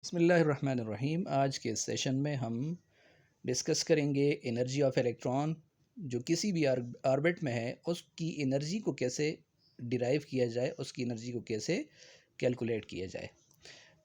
बिस्मिल्लाहिर्रहमानिर्रहीम। आज के सेशन में हम डिस्कस करेंगे एनर्जी ऑफ इलेक्ट्रॉन जो किसी भी ऑर्बिट में है, उसकी एनर्जी को कैसे डिराइव किया जाए, उसकी एनर्जी को कैसे कैलकुलेट किया जाए।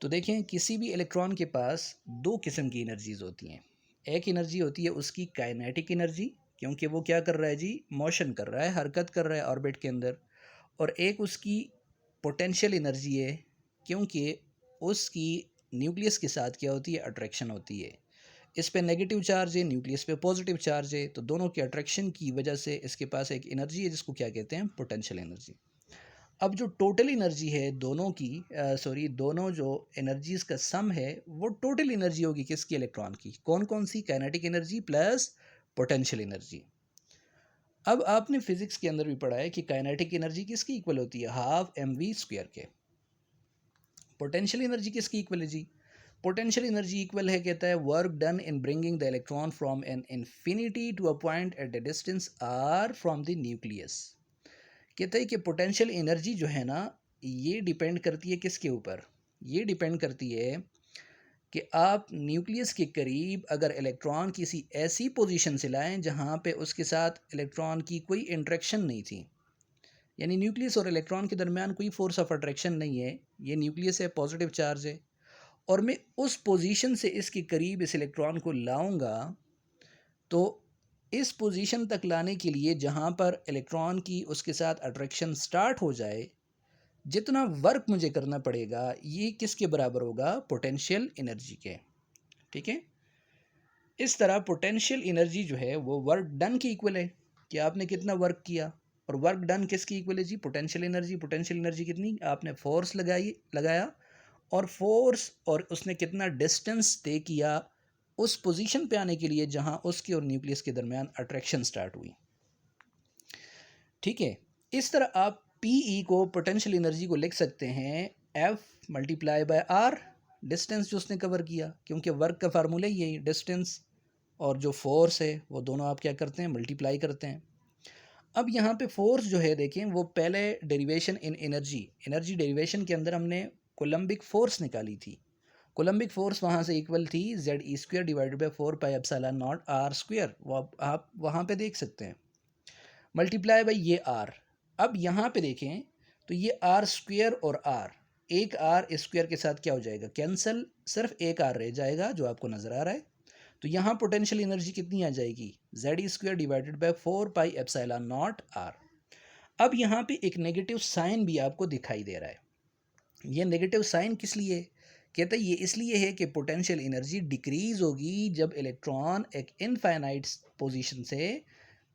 तो देखें, किसी भी इलेक्ट्रॉन के पास दो किस्म की एनर्जीज़ होती हैं। एक एनर्जी होती है उसकी काइनेटिक एनर्जी, क्योंकि वो क्या कर रहा है जी, मोशन कर रहा है, हरकत कर रहा है ऑर्बिट के अंदर। और एक उसकी पोटेंशियल एनर्जी है, क्योंकि उसकी न्यूक्लियस के साथ क्या होती है, अट्रैक्शन होती है। इस पे नेगेटिव चार्ज है, न्यूक्लियस पे पॉजिटिव चार्ज है, तो दोनों के अट्रैक्शन की वजह से इसके पास एक एनर्जी है जिसको क्या कहते हैं, पोटेंशियल एनर्जी। अब जो टोटल एनर्जी है दोनों की, दोनों जो एनर्जीज़ का सम है, वो टोटल एनर्जी होगी किसकी, इलेक्ट्रॉन की। कौन कौन सी, kinetic energy plus potential energy. अब आपने फिजिक्स के अंदर भी पढ़ा है कि काइनेटिक एनर्जी किसकी इक्वल होती है, हाफ एम वी स्क्वायर के। पोटेंशियल एनर्जी किसकी इक्वल है जी, पोटेंशियल एनर्जी इक्वल है, कहता है, work done in bringing the electron from an infinity to a point at the distance R from the nucleus. कहता है कि पोटेंशियल एनर्जी जो है ना, ये डिपेंड करती है किसके ऊपर, ये डिपेंड करती है कि आप न्यूक्लियस के करीब अगर इलेक्ट्रॉन किसी ऐसी पोजीशन से लाएं जहां पे उसके साथ इलेक्ट्रॉन की कोई इंट्रैक्शन नहीं थी, यानी न्यूक्लियस और इलेक्ट्रॉन के दरमियान कोई फोर्स ऑफ अट्रैक्शन नहीं है, ये न्यूक्लियस है, पॉजिटिव चार्ज है, और मैं उस पोजीशन से इसके करीब इस इलेक्ट्रॉन को लाऊंगा, तो इस पोजीशन तक लाने के लिए जहां पर इलेक्ट्रॉन की उसके साथ अट्रैक्शन स्टार्ट हो जाए, जितना वर्क मुझे करना पड़ेगा ये किसके बराबर होगा, पोटेंशियल एनर्जी के। ठीक है, इस तरह पोटेंशियल एनर्जी जो है वो वर्क डन की इक्वल है कि आपने कितना वर्क किया, और वर्क डन किसकी इक्वल है जी, पोटेंशियल एनर्जी। पोटेंशियल एनर्जी कितनी, आपने फोर्स लगाया, और फोर्स और उसने कितना डिस्टेंस तय किया उस पोजीशन पे आने के लिए जहां उसके और न्यूक्लियस के दरमियान अट्रैक्शन स्टार्ट हुई। ठीक है, इस तरह आप पीई को, पोटेंशियल एनर्जी को लिख सकते हैं F multiply by R, distance जो उसने कवर किया, क्योंकि वर्क का फार्मूला ही यही, डिस्टेंस और जो फोर्स है वो दोनों आप क्या करते हैं, मल्टीप्लाई करते हैं। अब यहाँ पे फोर्स जो है देखें, वो पहले डेरिवेशन इन एनर्जी डेरिवेशन के अंदर हमने कोलम्बिक फोर्स निकाली थी। कोलम्बिक फोर्स वहाँ से इक्वल थी Z E square divided by 4 pi epsilon naught R square, वो आप वहाँ पे देख सकते हैं, मल्टीप्लाई बाई ये आर। अब यहाँ पे देखें तो ये आर स्क्वायर और आर, एक आर स्क्वायर के साथ क्या हो जाएगा, कैंसिल, सिर्फ एक आर रह जाएगा जो आपको नज़र आ रहा है। तो यहाँ पोटेंशियल एनर्जी कितनी आ जाएगी, Z E square divided by 4 pi epsilon naught R. अब यहाँ पे एक नेगेटिव साइन भी आपको दिखाई दे रहा है। ये नेगेटिव साइन किस लिए, कहते हैं ये इसलिए है कि पोटेंशियल एनर्जी डिक्रीज होगी जब इलेक्ट्रॉन एक इनफाइनाइट पोजीशन से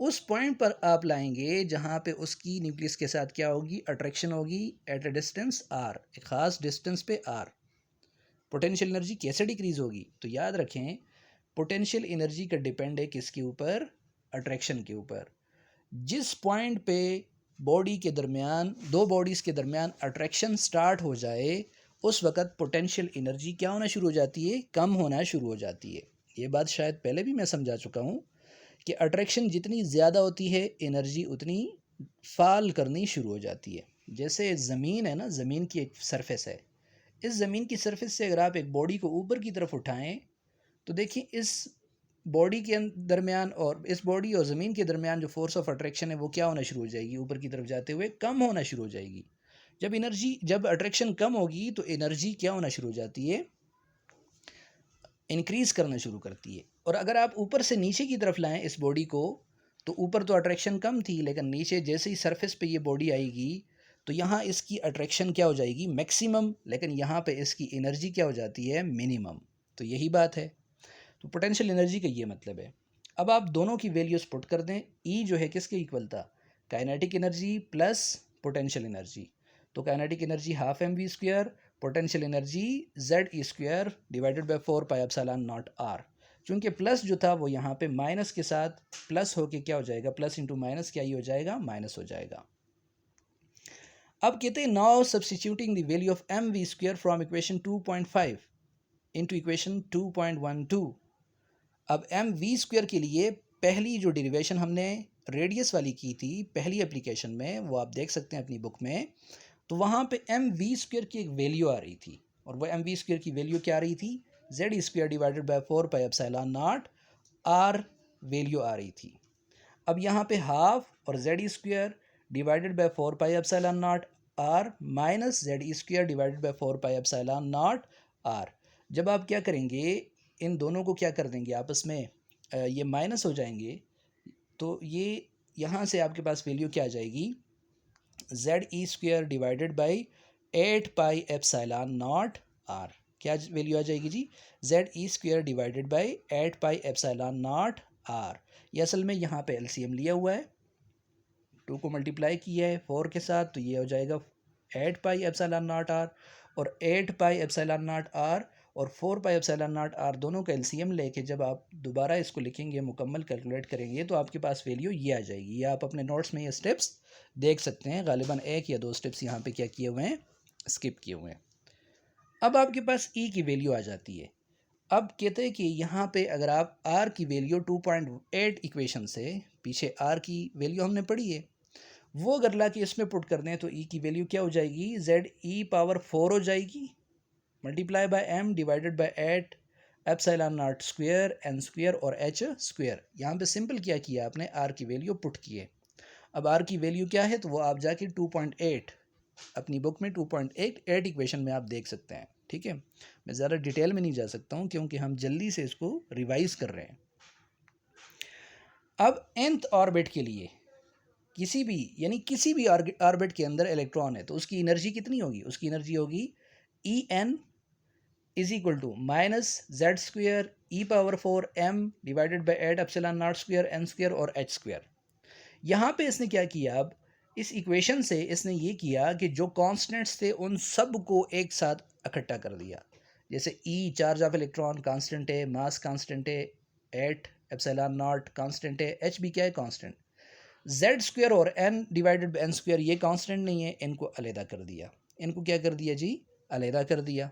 उस पॉइंट पर आप लाएंगे जहाँ पे उसकी न्यूक्लियस के साथ क्या होगी, अट्रैक्शन होगी एट अ डिस्टेंस आर, एक ख़ास डिस्टेंस पे आर। पोटेंशियल एनर्जी कैसे डिक्रीज होगी, तो याद रखें, पोटेंशियल एनर्जी का डिपेंड है किसके ऊपर, अट्रैक्शन के ऊपर। जिस पॉइंट पे बॉडी के दरमियान, दो बॉडीज़ के दरमियान अट्रैक्शन स्टार्ट हो जाए, उस वक़्त पोटेंशियल एनर्जी क्या होना शुरू हो जाती है, कम होना शुरू हो जाती है। ये बात शायद पहले भी मैं समझा चुका हूँ कि अट्रैक्शन जितनी ज़्यादा होती है, एनर्जी उतनी फाल करनी शुरू हो जाती है। जैसे ज़मीन है ना, ज़मीन की एक सरफेस है, इस ज़मीन की सरफेस से अगर आप एक बॉडी को ऊपर की तरफ उठाएं, तो देखिए इस बॉडी के दरमियान और इस बॉडी और ज़मीन के दरमियान जो फोर्स ऑफ अट्रैक्शन है वो क्या होना शुरू हो जाएगी, ऊपर की तरफ जाते हुए कम होना शुरू हो जाएगी। जब अट्रैक्शन कम होगी तो एनर्जी क्या होना शुरू हो जाती है, इंक्रीज़ करना शुरू करती है। और अगर आप ऊपर से नीचे की तरफ लाएं इस बॉडी को, तो ऊपर तो अट्रैक्शन कम थी, लेकिन नीचे जैसे ही सरफेस पे ये बॉडी आएगी तो यहाँ इसकी अट्रैक्शन क्या हो जाएगी, मैक्सिमम, लेकिन यहाँ पे इसकी एनर्जी क्या हो जाती है, मिनिमम। तो यही बात है, तो पोटेंशियल एनर्जी का ये मतलब है। अब आप दोनों की वैल्यूज़ पुट कर दें, ई जो है किसके इक्वल था, kinetic energy plus potential energy. तो kinetic energy half M we square, potential energy Z E square divided by 4 pi epsilon naught r. चूँकि प्लस जो था वो यहाँ पे माइनस के साथ प्लस होके क्या हो जाएगा, प्लस इंटू माइनस क्या ही हो जाएगा, माइनस हो जाएगा। अब कहते हैं now substituting the value of M we square from equation 2.5 into equation 2.12। अब एम वी स्क्वायर के लिए पहली जो डेरिवेशन हमने रेडियस वाली की थी पहली एप्लीकेशन में, वो आप देख सकते हैं अपनी बुक में, तो वहाँ पे एम वी स्क्वायर की एक वैल्यू आ रही थी। और वो एम वी स्क्वायर की वैल्यू क्या आ रही थी, Z square divided by 4 pi epsilon naught r value आ रही थी। अब यहाँ पे हाफ और Z square divided by 4 pi epsilon naught r minus Z square divided by 4 pi epsilon naught r, जब आप क्या करेंगे इन दोनों को क्या कर देंगे आपस में, ये माइनस हो जाएंगे, तो ये यहाँ से आपके पास वैल्यू क्या आ जाएगी, Z E square divided by 8 pi epsilon naught r, क्या वैल्यू आ जाएगी जी, Z E square divided by 8 pi epsilon naught r. ये असल में यहाँ पे एलसीएम लिया हुआ है, 2 को मल्टीप्लाई किया है 4 के साथ, तो ये हो जाएगा 8 पाई एप्सिलॉन नॉट आर, और 8 पाई एप्सिलॉन नॉट आर और 4 पाई एप्सिलॉन नॉट आर दोनों का एलसीएम लेके जब आप दोबारा इसको लिखेंगे, मुकम्मल कैलकुलेट करेंगे, तो आपके पास वैल्यू ये आ जाएगी। ये आप अपने नोट्स में ये स्टेप्स देख सकते हैं, गालिबन 1 या 2 स्टेप्स यहाँ पे क्या किए हुए हैं, स्किप किए हुए हैं। अब आपके पास ई की वैल्यू आ जाती है। अब कहते हैं कि यहाँ पे अगर आप आर की वैल्यू 2.8 इक्वेशन से, पीछे आर की वैल्यू हमने पढ़ी है, वो अगर ला के इसमें पुट कर दें तो ई की वैल्यू क्या हो जाएगी, जेड ई पावर 4 हो जाएगी multiply by M divided by 8 epsilon naught square N square और एच स्क्वायर। यहाँ पे सिंपल क्या किया आपने, आर की वैल्यू पुट की है। अब आर की वैल्यू क्या है, तो वो आप जाके 2.8 अपनी बुक में 2.8 इक्वेशन में आप देख सकते हैं। ठीक है, मैं ज़्यादा डिटेल में नहीं जा सकता हूँ क्योंकि हम जल्दी से इसको रिवाइज कर रहे हैं। अब nth ऑर्बिट के लिए किसी भी ऑर्बिट के अंदर इलेक्ट्रॉन है तो उसकी एनर्जी कितनी होगी, उसकी एनर्जी होगी E N is equal to minus Z square E power 4 M divided by 8 epsilon naught square N square और एच स्क्वायर। यहाँ पे इसने क्या किया, अब इस इक्वेशन से इसने ये किया कि जो कांस्टेंट्स थे उन सब को एक साथ इकट्ठा कर दिया। जैसे E charge of electron constant है, मास कांस्टेंट है, 8 एप्सिलॉन नॉट कांस्टेंट है, एच भी क्या है कांस्टेंट, जेड स्क्वायर और N divided by N square ये कांस्टेंट नहीं है, इनको अलहदा कर दिया। इनको क्या कर दिया जी, अलहदा कर दिया।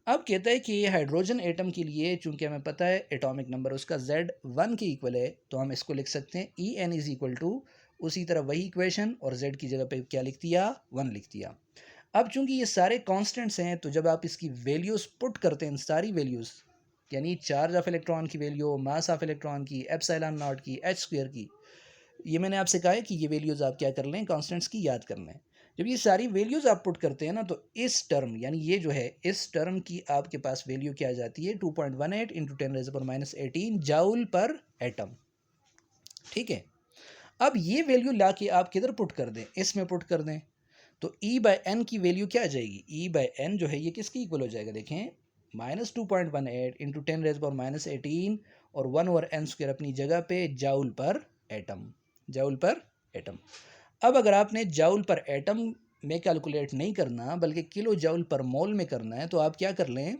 अब कहता है कि ये हाइड्रोजन एटम के लिए चूंकि हमें पता है एटॉमिक नंबर उसका Z1 के इक्वल है, तो हम इसको लिख सकते हैं E N is equal to, उसी तरह वही इक्वेशन और Z की जगह पे क्या लिख दिया, 1 लिख दिया। अब चूंकि ये सारे कांस्टेंट्स हैं तो जब आप इसकी वैल्यूज़ पुट करते हैं, सारी वैल्यूज़ यानी चार्ज ऑफ इलेक्ट्रॉन की वैल्यू, मास ऑफ इलेक्ट्रॉन की, एप्सिलॉन नॉट की, एच स्क्वायर की, ये मैंने आपसे कहा है कि ये वैल्यूज़ आप क्या कर लें, कांस्टेंट्स की याद कर लें। जब ये सारी वैल्यूज़ आप पुट करते हैं ना तो इस टर्म यानी ये जो है इस टर्म की आपके पास वैल्यू क्या आ जाती है, 2.18 इंटू 10⁻18 जाउल पर एटम। ठीक है, अब ये वैल्यू ला के आप किधर पुट कर दें, इसमें पुट कर दें, तो ई बाय एन की वैल्यू क्या आ जाएगी, ई बाय एन जो है ये किसकी इक्वल हो जाएगा, देखें -2.18 इंटू 10⁻18 और 1/n² अपनी जगह पे जाउल पर एटम, जाउल पर एटम। अब अगर आपने जाउल पर एटम में कैलकुलेट नहीं करना बल्कि किलो जाउल पर मोल में करना है, तो आप क्या कर लें,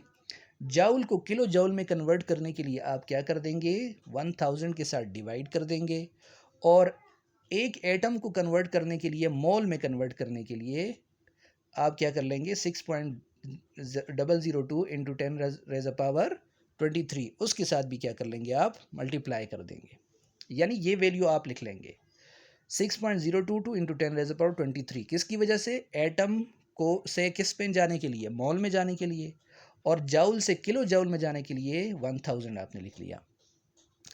जाउल को किलो जाउल में कन्वर्ट करने के लिए आप क्या कर देंगे, 1000 के साथ डिवाइड कर देंगे, और एक एटम को कन्वर्ट करने के लिए, मोल में कन्वर्ट करने के लिए आप क्या कर लेंगे, 6.002 इंटू 10⁻23 उसके साथ भी क्या कर लेंगे, आप मल्टीप्लाई कर देंगे, यानी ये वैल्यू आप लिख लेंगे 6.022 इंटू 10⁻23 किसकी वजह से, एटम को से किस पे जाने के लिए, मोल में जाने के लिए, और जाउल से किलो जाउल में जाने के लिए 1000 आपने लिख लिया।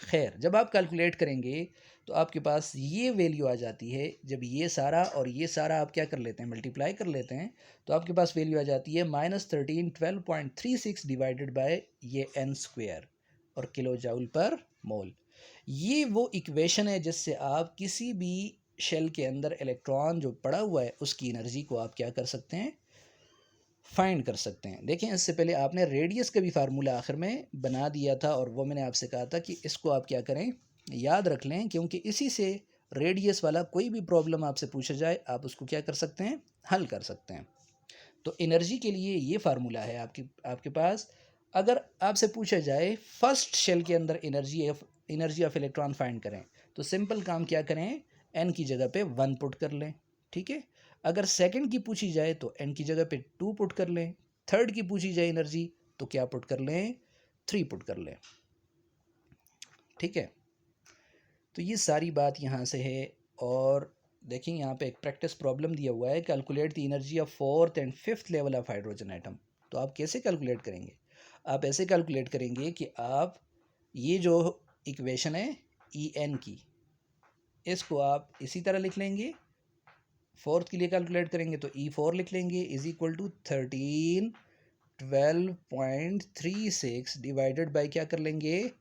खैर, जब आप कैलकुलेट करेंगे तो आपके पास ये वैल्यू आ जाती है, जब ये सारा और ये सारा आप क्या कर लेते हैं, मल्टीप्लाई कर लेते हैं, तो आपके पास वैल्यू आ जाती है -1312.36 डिवाइडेड बाय ये एन स्क्वायर और किलो जाउल पर मोल। ये वो इक्वेशन है जिससे आप किसी भी शेल के अंदर इलेक्ट्रॉन जो पड़ा हुआ है उसकी एनर्जी को आप क्या कर सकते हैं, फाइंड कर सकते हैं। देखें, इससे पहले आपने रेडियस का भी फार्मूला आखिर में बना दिया था और वो मैंने आपसे कहा था कि इसको आप क्या करें, याद रख लें, क्योंकि इसी से रेडियस वाला कोई भी प्रॉब्लम आपसे पूछा जाए आप उसको क्या कर सकते हैं, हल कर सकते हैं। तो एनर्जी के लिए ये फार्मूला है आपके पास। अगर आपसे पूछा जाए फर्स्ट शेल के अंदर एनर्जी ऑफ इलेक्ट्रॉन फाइंड करें, तो सिंपल काम क्या करें, एन की जगह पे 1 पुट कर लें। ठीक है, अगर सेकंड की पूछी जाए तो एन की जगह पे 2 पुट कर लें, थर्ड की पूछी जाए एनर्जी तो क्या पुट कर लें, 3 पुट कर लें। ठीक है, तो ये सारी बात यहाँ से है। और देखिए यहाँ पे एक प्रैक्टिस प्रॉब्लम दिया हुआ है, calculate the energy of 4th and 5th level of hydrogen atom. तो आप कैसे कैलकुलेट करेंगे? आप ऐसे कैलकुलेट करेंगे कि आप ये जो इक्वेशन है ई एन की, इसको आप इसी तरह लिख लेंगे। फोर्थ के लिए कैलकुलेट करेंगे तो E4 लिख लेंगे is equal to 1312.36 divided by क्या कर लेंगे,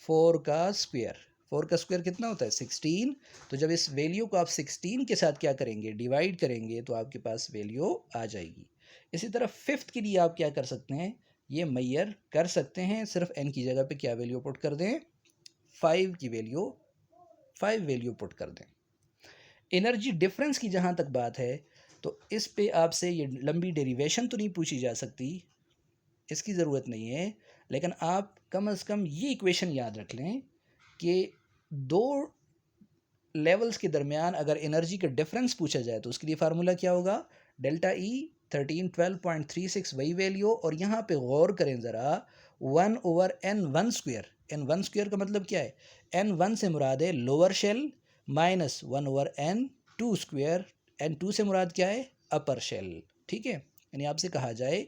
4 का स्क्वायर। 4 का स्क्वायर कितना होता है 16। तो जब इस वैल्यू को आप 16 के साथ क्या करेंगे, डिवाइड करेंगे, तो आपके पास वैल्यू आ जाएगी। इसी तरह फिफ्थ के लिए आप क्या कर सकते हैं, ये मैयर कर सकते हैं, सिर्फ n की जगह पे क्या वैल्यू पुट कर दें, 5 की वैल्यू 5 वैल्यू पुट कर दें। एनर्जी डिफरेंस की जहाँ तक बात है तो इस पे आपसे ये लंबी डेरिवेशन तो नहीं पूछी जा सकती, इसकी ज़रूरत नहीं है, लेकिन आप कम से कम ये इक्वेशन याद रख लें कि दो लेवल्स के दरमियान अगर एनर्जी का डिफरेंस पूछा जाए तो उसके लिए फार्मूला क्या होगा, डेल्टा ई 1312.36 वही वैल्यू, और यहाँ पे गौर करें ज़रा 1/n1 स्क्वायर। n1 स्क्वायर का मतलब क्या है, n1 से मुराद है lower shell minus 1/n2 square, n2 से मुराद क्या है, अपर शेल। ठीक है, यानी आपसे कहा जाए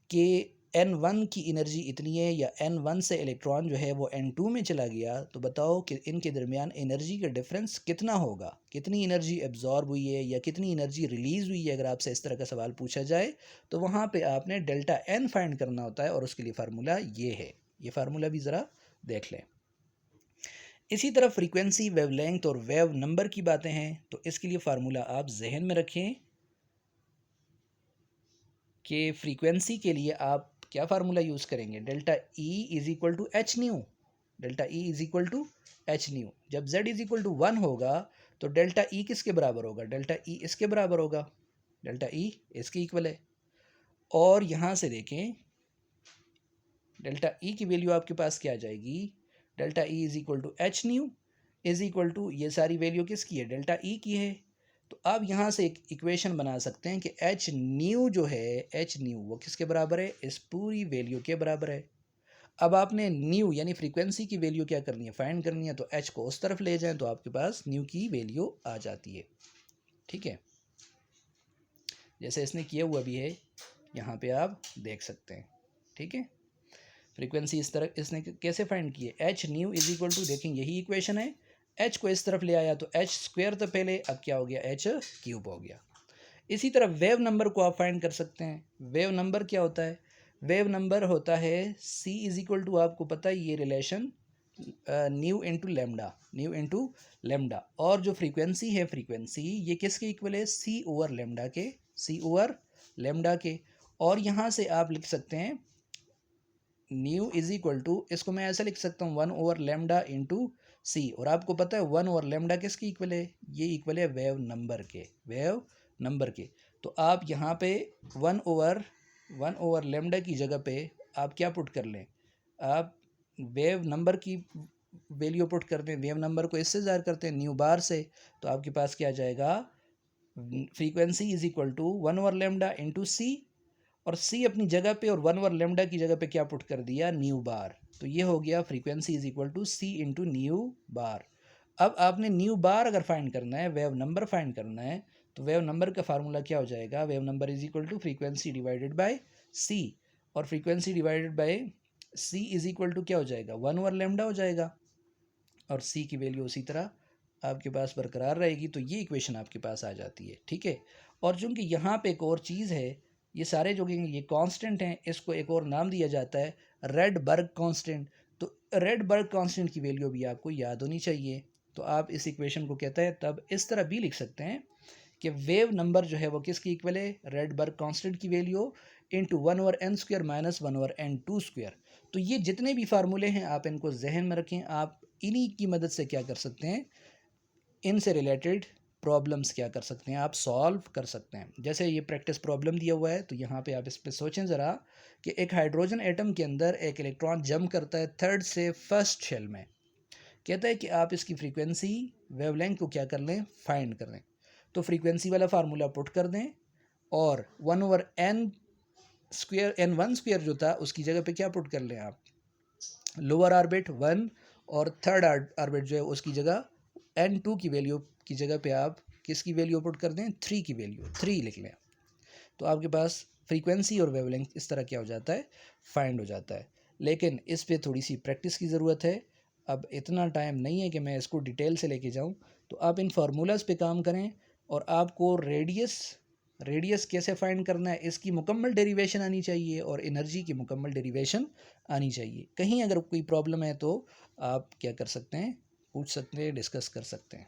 कि n1 की एनर्जी इतनी है या n1 से इलेक्ट्रॉन जो है वो n2 में चला गया, तो बताओ कि इनके दरमियान एनर्जी का डिफरेंस कितना होगा, कितनी एनर्जी एब्जॉर्ब हुई है या कितनी एनर्जी रिलीज़ हुई है। अगर आपसे इस तरह का सवाल पूछा जाए तो वहाँ पे आपने डेल्टा n फाइंड करना होता है, और उसके लिए फार्मूला ये है। ये फार्मूला भी ज़रा देख लें। इसी तरह फ्रीक्वेंसी, वेवलेंथ और वेव नंबर की बातें हैं, तो इसके लिए फार्मूला आप जहन में रखें कि फ्रीक्वेंसी के लिए आप क्या फार्मूला यूज़ करेंगे, delta E is equal to H nu. Delta E is equal to H nu. जब z इज इक्वल टू 1 होगा तो डेल्टा ई किसके बराबर होगा, डेल्टा ई इसके बराबर होगा, डेल्टा ई इसके इक्वल है। और यहाँ से देखें डेल्टा ई की वैल्यू आपके पास क्या आ जाएगी, delta E is equal to H nu is equal to, ये सारी वैल्यू किसकी है, डेल्टा ई की है। तो आप यहाँ से एक इक्वेशन बना सकते हैं कि एच न्यू जो है, एच न्यू वो किसके बराबर है, इस पूरी वैल्यू के बराबर है। अब आपने न्यू यानी फ्रीक्वेंसी की वैल्यू क्या करनी है, फाइंड करनी है, तो एच को उस तरफ ले जाएं तो आपके पास न्यू की वैल्यू आ जाती है। ठीक है, जैसे इसने किया हुआ भी है, यहाँ पे आप देख सकते हैं। ठीक है, फ्रीक्वेंसी इस तरह इसने कैसे फाइंड की है, H nu is equal to, देखें यही इक्वेशन है, एच को इस तरफ ले आया तो एच स्क्वायर था पहले, अब क्या हो गया, एच क्यूब हो गया। इसी तरह वेव नंबर को आप फाइंड कर सकते हैं। वेव नंबर क्या होता है, वेव नंबर होता है सी इज इक्वल टू, आपको पता है ये relation new into lambda, new into lambda. और जो फ्रीक्वेंसी है, फ्रीक्वेंसी ये किसके इक्वल है, सी ओवर लेमडा के, सी ओवर लेमडा के। और यहाँ से आप लिख सकते हैं न्यू इज इक्वल टू, इसको मैं ऐसा लिख सकता हूँ 1/λ इंटू सी। और आपको पता है 1/λ किसकी इक्वल है, ये इक्वल है वेव नंबर के, वेव नंबर के। तो आप यहाँ पे 1/λ की जगह पे आप क्या पुट कर लें, आप वेव नंबर की वैल्यू पुट कर दें। वेव नंबर को इससे ज़ाहिर करते हैं न्यू बार से, तो आपके पास क्या आ जाएगा, frequency is equal to 1/λ into c, और सी अपनी जगह पे और 1/λ की जगह पे क्या पुट कर दिया, न्यू बार। तो ये हो गया frequency is equal to c into nu bar. अब आपने न्यू बार अगर फाइंड करना है, वेव नंबर फाइंड करना है, तो वेव नंबर का फार्मूला क्या हो जाएगा, wave number is equal to frequency divided by c, और frequency divided by c is equal to क्या हो जाएगा, 1/λ हो जाएगा, और सी की वैल्यू उसी तरह आपके पास बरकरार रहेगी। तो ये इक्वेशन आपके पास आ जाती है। ठीक है, और चूंकि यहाँ पे एक और चीज़ है, ये सारे जो कि ये कांस्टेंट हैं, इसको एक और नाम दिया जाता है रेडबर्ग कांस्टेंट। तो रेडबर्ग कांस्टेंट की वैल्यू भी आपको याद होनी चाहिए। तो आप इस इक्वेशन को कहते हैं तब इस तरह भी लिख सकते हैं कि वेव नंबर जो है वो किसकी इक्वल है, रेडबर्ग कांस्टेंट की value into 1/n² minus 1/n2। तो ये जितने भी फार्मूले हैं आप इनको जहन में रखें। आप इन्हीं की मदद से क्या कर सकते हैं, इनसे रिलेटेड प्रॉब्लम्स क्या कर सकते हैं, आप सॉल्व कर सकते हैं। जैसे ये प्रैक्टिस प्रॉब्लम दिया हुआ है, तो यहाँ पे आप इस पर सोचें ज़रा कि एक हाइड्रोजन एटम के अंदर एक इलेक्ट्रॉन जंप करता है थर्ड से फर्स्ट शेल में। कहता है कि आप इसकी फ्रीक्वेंसी, वेवलेंथ को क्या कर लें, फाइंड कर लें। तो फ्रीक्वेंसी वाला फार्मूला पुट कर दें, और 1/n², n1 स्क्वायर जो था उसकी जगह पे क्या पुट कर लें आप, लोअर ऑर्बिट 1, और थर्ड ऑर्बिट जो है उसकी जगह n2 की वैल्यू की जगह पे आप किसकी वैल्यू पुट कर दें, 3 की वैल्यू 3 लिख लें। तो आपके पास फ्रीक्वेंसी और वेवलेंथ इस तरह क्या हो जाता है, फाइंड हो जाता है। लेकिन इस पे थोड़ी सी प्रैक्टिस की ज़रूरत है। अब इतना टाइम नहीं है कि मैं इसको डिटेल से लेके जाऊं, तो आप इन फार्मूलाज़ पे काम करें और आपको रेडियस रेडियस कैसे फाइंड करना है इसकी मुकम्मल डेरिवेशन आनी चाहिए और एनर्जी की मुकम्मल डेरिवेशन आनी चाहिए। कहीं अगर कोई प्रॉब्लम है तो आप क्या कर सकते हैं, पूछ सकते हैं, डिस्कस कर सकते हैं।